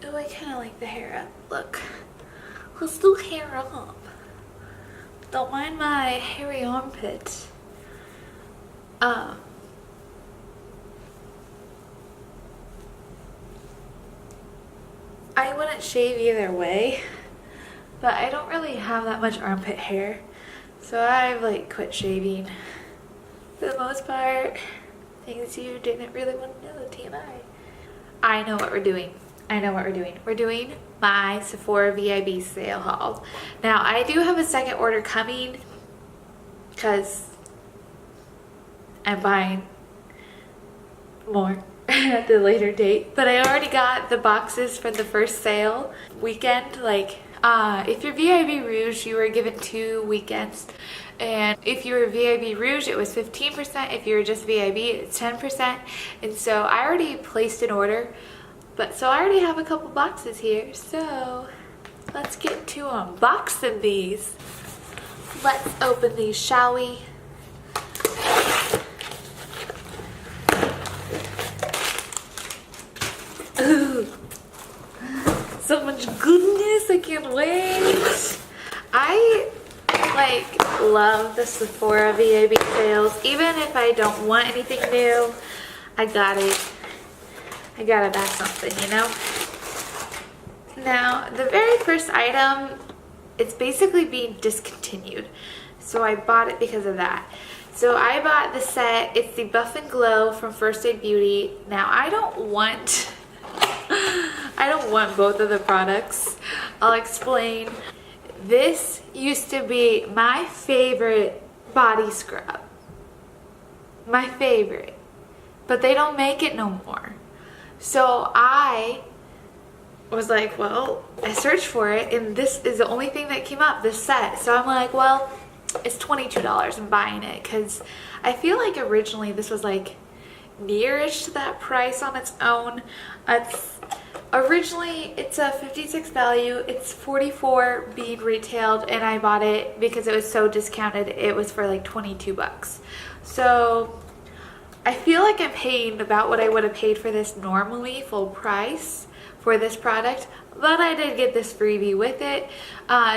Oh, I kind of like the hair up. Look. Let's do hair up. Don't mind my hairy armpit. I wouldn't shave either way, but I don't really have that much armpit hair, so I've like quit shaving for the most part. Things you didn't really want to know, TMI. I know what we're doing. I know what we're doing. We're doing my Sephora VIB sale haul. Now, I do have a second order coming because I'm buying more at the later date. But I already got the boxes for the first sale weekend. Like, if you're VIB Rouge, you were given 2 weekends. And if you were VIB Rouge, it was 15%. If you were just VIB, it's 10%. And so I already placed an order. But so I already have a couple boxes here. So let's get to unboxing these. Let's open these, shall we? Ooh, so much goodness, I can't wait. I like love the Sephora VIB sales. Even if I don't want anything new, I gotta buy something, you know? Now, the very first item, it's basically being discontinued. So I bought it because of that. So I bought the set. It's the Buff and Glow from First Aid Beauty. Now, I don't want both of the products. I'll explain. This used to be my favorite body scrub. My favorite. But they don't make it no more. So I was like, well, I searched for it and this is the only thing that came up, this set. So I'm like, well, it's $22. I'm buying it because I feel like originally this was like nearish to that price on its own. Originally it's a $56 value. It's $44 being retailed, and I bought it because it was so discounted. It was for like 22 bucks. So I feel like I'm paying about what I would have paid for this normally, full price for this product, but I did get this freebie with it.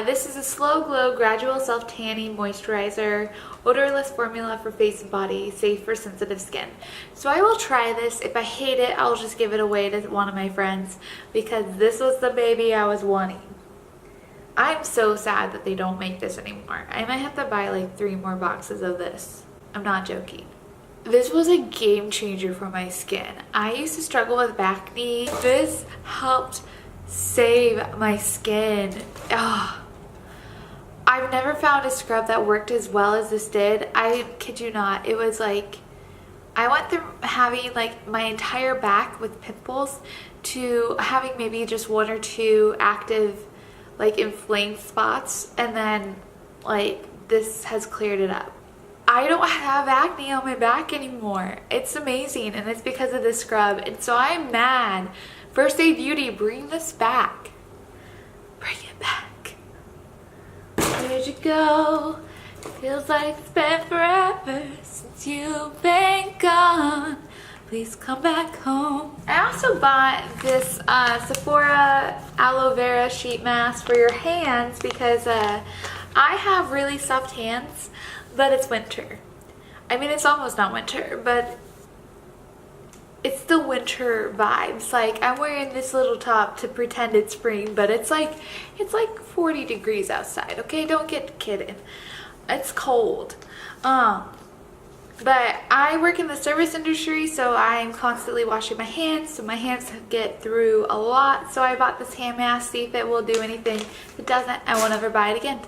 This is a Slow Glow Gradual Self-Tanning Moisturizer, odorless formula for face and body, safe for sensitive skin. So I will try this. If I hate it, I'll just give it away to one of my friends because this was the baby I was wanting. I'm so sad that they don't make this anymore. I might have to buy like 3 more boxes of this. I'm not joking. This was a game changer for my skin. I used to struggle with acne. This helped save my skin. Ugh. I've never found a scrub that worked as well as this did. I kid you not. It was like, I went through having like my entire back with pimples to having maybe just 1 or 2 active like inflamed spots, and then like this has cleared it up. I don't have acne on my back anymore. It's amazing, and it's because of this scrub. And so I'm mad. First Aid Beauty, bring this back. Bring it back. Where'd you go? Feels like it's been forever since you've been gone. Please come back home. I also bought this Sephora Aloe Vera sheet mask for your hands because I have really soft hands. But it's winter. I mean, it's almost not winter, but it's the winter vibes. Like, I'm wearing this little top to pretend it's spring, but it's like 40 degrees outside, okay? Don't get kidding. It's cold. But I work in the service industry, so I'm constantly washing my hands, so my hands get through a lot. So I bought this hand mask, see if it will do anything. If it doesn't, I won't ever buy it again.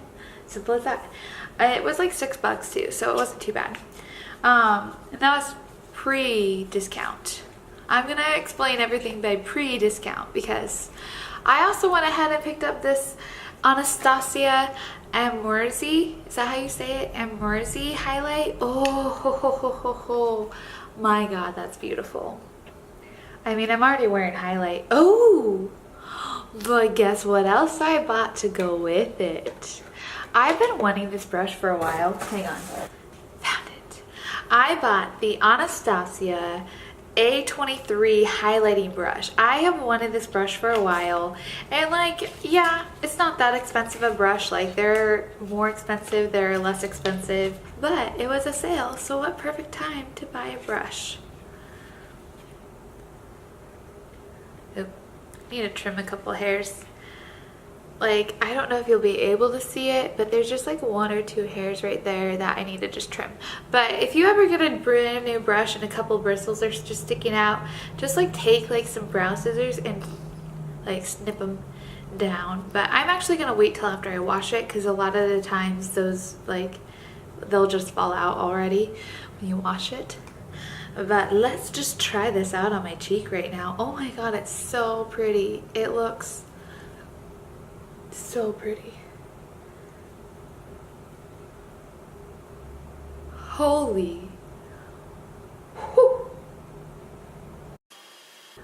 Simple as that. It was like $6 too, so it wasn't too bad. And that was pre-discount. I'm gonna explain everything by pre-discount because I also went ahead and picked up this Anastasia Amerzy. Is that how you say it? Amerzy highlight. Oh, my God, that's beautiful. I mean, I'm already wearing highlight. Oh, but guess what else I bought to go with it? I've been wanting this brush for a while. Hang on. Found it. I bought the Anastasia A23 highlighting brush. I have wanted this brush for a while, and like, yeah, it's not that expensive a brush. Like, they're more expensive, they're less expensive, but it was a sale, so what perfect time to buy a brush. Oop, need to trim a couple hairs. Like, I don't know if you'll be able to see it, but there's just like 1 or 2 hairs right there that I need to just trim. But if you ever get a brand new brush and a couple bristles are just sticking out, just like take like some brown scissors and like snip them down. But I'm actually gonna wait till after I wash it, because a lot of the times those like they'll just fall out already when you wash it. But let's just try this out on my cheek right now. Oh my god, it's so pretty. It looks so pretty. Holy. Whew.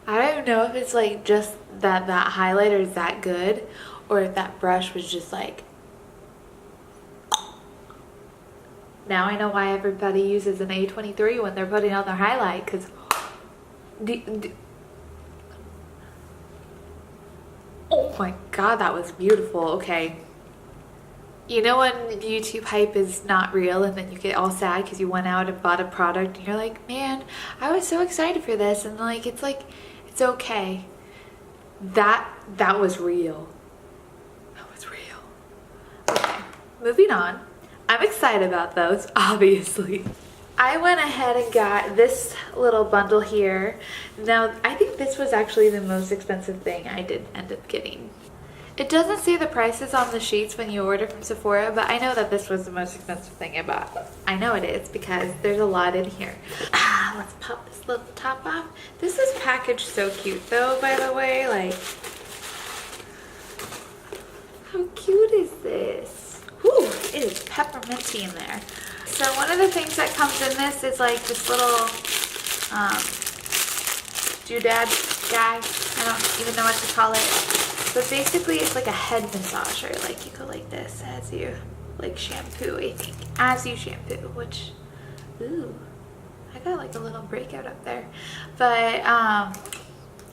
I don't know if it's like just that highlighter is that good, or if that brush was just like. Now I know why everybody uses an A23 when they're putting on their highlight, because oh my god, that was beautiful. Okay, you know when YouTube hype is not real and then you get all sad because you went out and bought a product and you're like, man, I was so excited for this, and like it's okay. That was real. That was real. Okay, moving on. I'm excited about those, obviously. I went ahead and got this little bundle here. Now, I think this was actually the most expensive thing I did end up getting. It doesn't say the prices on the sheets when you order from Sephora, but I know that this was the most expensive thing I bought. I know it is because there's a lot in here. Let's pop this little top off. This is packaged so cute though, by the way. Like, how cute is this? Ooh, it is pepperminty in there. So one of the things that comes in this is like this little doodad guy. I don't even know what to call it. But basically it's like a head massager. Like you go like this as you like shampoo, I think. As you shampoo, which, ooh, I got like a little breakout up there. But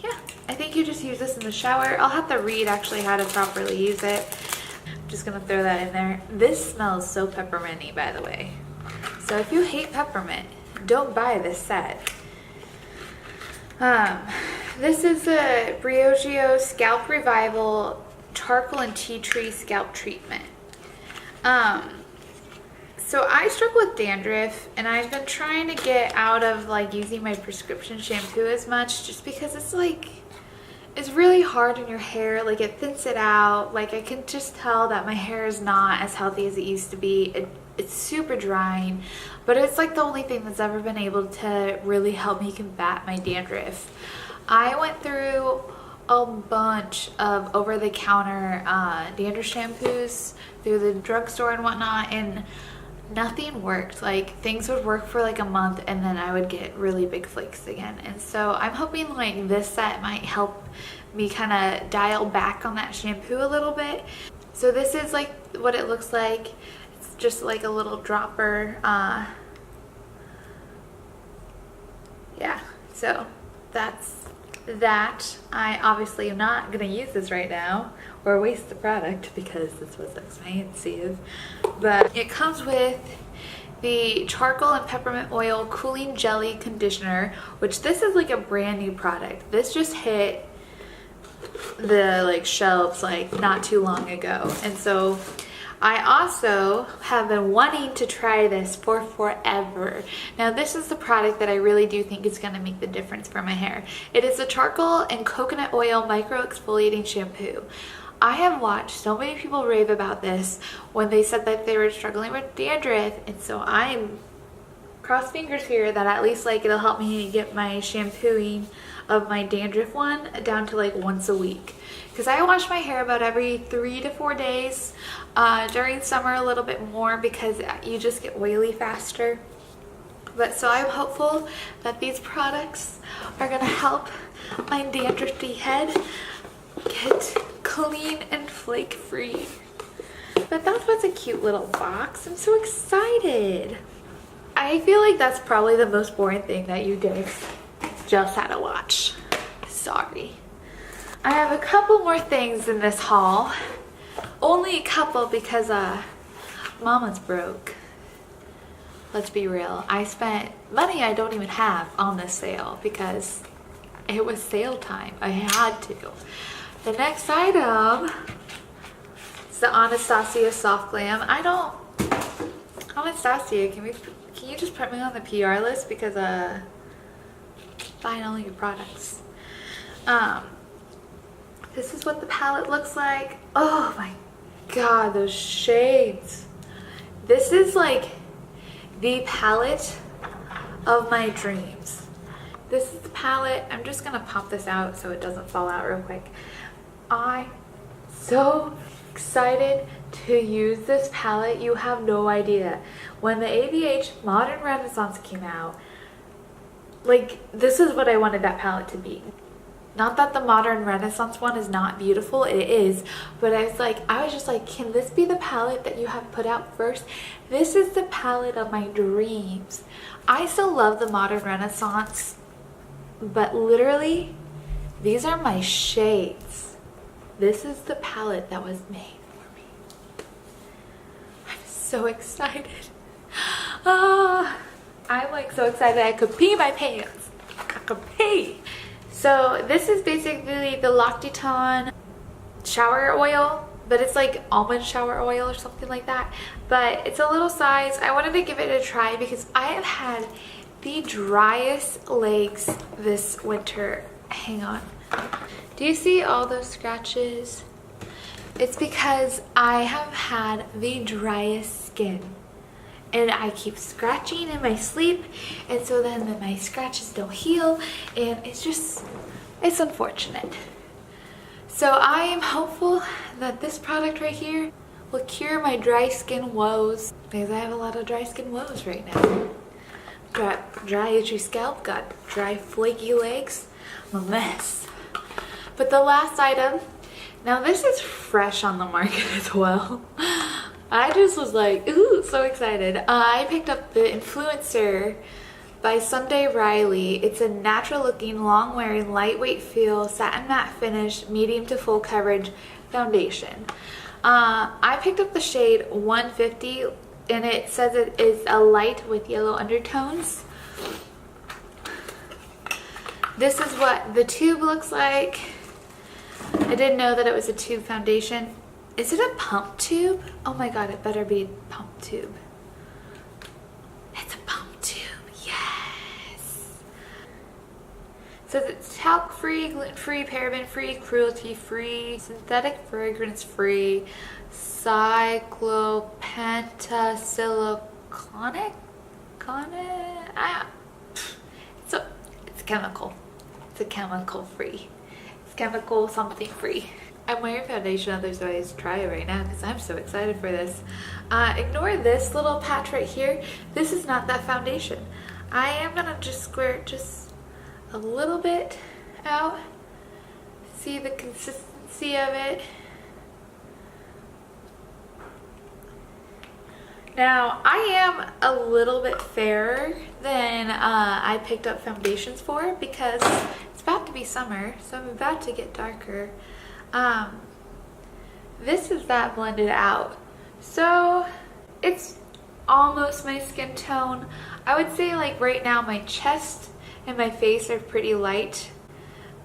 yeah, I think you just use this in the shower. I'll have to read actually how to properly use it. Just gonna throw that in there. This smells so pepperminty, by the way. So if you hate peppermint, don't buy this set. This is a Briogeo Scalp Revival Charcoal and Tea Tree Scalp Treatment. So I struggle with dandruff, and I've been trying to get out of like using my prescription shampoo as much, just because it's like, it's really hard on your hair. Like it thins it out. Like I can just tell that my hair is not as healthy as it used to be. It's super drying, but it's like the only thing that's ever been able to really help me combat my dandruff. I went through a bunch of over-the-counter dandruff shampoos through the drugstore and whatnot, and nothing worked. Like things would work for like a month and then I would get really big flakes again. And so I'm hoping like this set might help me kind of dial back on that shampoo a little bit. So this is like what it looks like. It's just like a little dropper. Yeah, so that's that. I obviously am not going to use this right now or waste the product because this was expensive, but it comes with the charcoal and peppermint oil cooling jelly conditioner, which this is like a brand new product. This just hit the like shelves like not too long ago, and so I also have been wanting to try this for forever. Now this is the product that I really do think is going to make the difference for my hair. It is a charcoal and coconut oil micro exfoliating shampoo. I have watched so many people rave about this when they said that they were struggling with dandruff, and so I'm cross fingers here that at least like it'll help me get my shampooing of my dandruff one down to like once a week, because I wash my hair about every 3 to 4 days. During summer a little bit more because you just get oily faster. But so I'm hopeful that these products are gonna help my dandruffy head get clean and flake free. But that was a cute little box. I'm so excited. I feel like that's probably the most boring thing that you guys just had to watch. Sorry. I have a couple more things in this haul. Only a couple because Mama's broke. Let's be real. I spent money I don't even have on this sale because it was sale time. I had to. The next item is the Anastasia Soft Glam. Anastasia, can you just put me on the PR list because buying all your products. This is what the palette looks like. Oh my god, those shades. This is like the palette of my dreams. This is the palette. I'm just gonna pop this out so it doesn't fall out real quick. I'm so excited to use this palette. You have no idea. When the ABH Modern Renaissance came out, like, this is what I wanted that palette to be. Not that the Modern Renaissance one is not beautiful, it is, but I was just like, can this be the palette that you have put out first? This is the palette of my dreams. I still love the Modern Renaissance, but literally, these are my shades. This is the palette that was made for me. I'm so excited. I'm like so excited I could pee my pants. I could pee. So this is basically the L'Occitane shower oil, but it's like almond shower oil or something like that. But it's a little size. I wanted to give it a try because I have had the driest legs this winter. Hang on. Do you see all those scratches? It's because I have had the driest skin. And I keep scratching in my sleep, and so then my scratches don't heal, and it's unfortunate. So I am hopeful that this product right here will cure my dry skin woes, because I have a lot of dry skin woes right now. Got dry itchy scalp, got dry flaky legs. I'm a mess. But the last item, now this is fresh on the market as well. I just was like, ooh, so excited. I picked up the Influencer by Sunday Riley. It's a natural looking, long wearing, lightweight feel, satin matte finish, medium to full coverage foundation. I picked up the shade 150 and it says it is a light with yellow undertones. This is what the tube looks like. I didn't know that it was a tube foundation. Is it a pump tube? Oh my god, it better be a pump tube. It's a pump tube, yes! So it's talc-free, gluten-free, paraben-free, cruelty-free, synthetic fragrance-free, cyclopentasiliconic? It's chemical. It's a chemical-free. It's chemical something free. I'm wearing foundation, otherwise try it right now because I'm so excited for this. Ignore this little patch right here. This is not that foundation. I am gonna just squirt just a little bit out. See the consistency of it. Now, I am a little bit fairer than I picked up foundations for because it's about to be summer, so I'm about to get darker. This is that blended out, so it's almost my skin tone. I would say like right now my chest and my face are pretty light,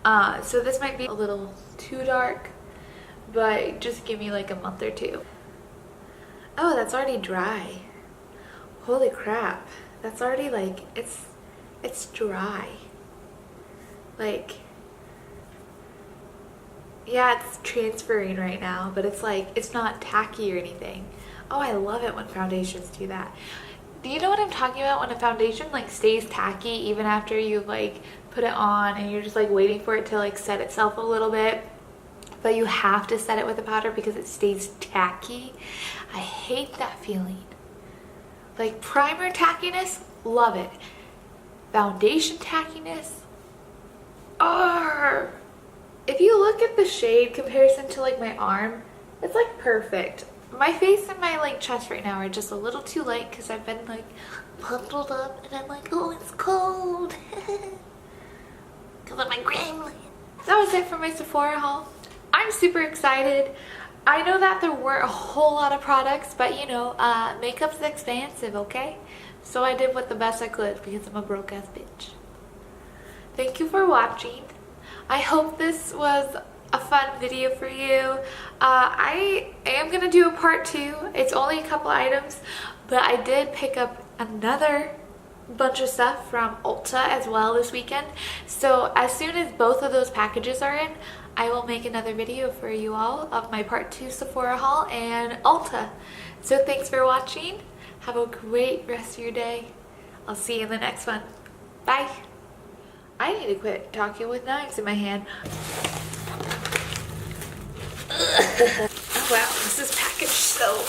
so this might be a little too dark, but just give me like a month or two. Oh, that's already dry. Holy crap, that's already like it's dry. Like, yeah, it's transferring right now, but it's like, it's not tacky or anything. Oh, I love it when foundations do that. Do you know what I'm talking about? When a foundation like stays tacky even after you like put it on and you're just like waiting for it to like set itself a little bit, but you have to set it with a powder because it stays tacky. I hate that feeling. Like primer tackiness, love it. Foundation tackiness, argh. If you look at the shade comparison to like my arm, it's like perfect. My face and my like chest right now are just a little too light because I've been like bundled up and I'm like, oh, it's cold. because I'm a gremlin. That was it for my Sephora haul. I'm super excited. I know that there weren't a whole lot of products, but you know, makeup's expensive, okay? So I did what the best I could because I'm a broke ass bitch. Thank you for watching. I hope this was a fun video for you. I am gonna do a part 2. It's only a couple items, but I did pick up another bunch of stuff from Ulta as well this weekend. So as soon as both of those packages are in, I will make another video for you all of my part 2 Sephora haul and Ulta. So thanks for watching. Have a great rest of your day. I'll see you in the next one. Bye. I need to quit talking with knives in my hand. Oh wow, this is packaged so...